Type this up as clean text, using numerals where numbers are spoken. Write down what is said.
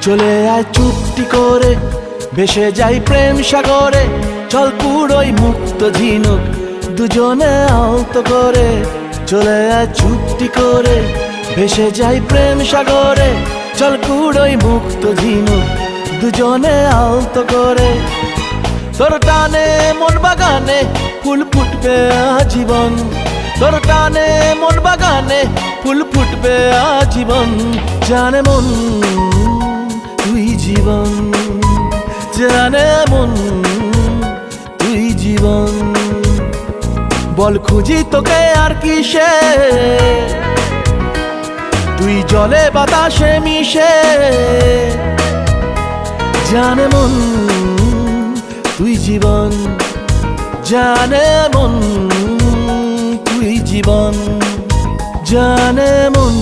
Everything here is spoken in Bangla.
চলে আয় চুপটি করে, ভেসে যাই প্রেম সাগরে। চল কুড়োই মুক্ত ঝিনুক, দুজনে আলতো করে। চলে আয় চুপটি করে, ভেসে যাই প্রেম সাগরে। চল কুড়োই মুক্ত ঝিনুক, দুজনে আলতো করে। তোর টানে মন বাগানে ফুল ফুটবে আজীবন। তোর টানে মন বাগানে ফুল ফুটবে আজীবন। জানে মন তুই জীবন, জানে মন তুই জীবন। বল খুঁজি তোকে আর কিসে, তুই জলে বাতাসে মিশে। জানে মন তুই জীবন, জানে মন তুই জীবন, জানে মন।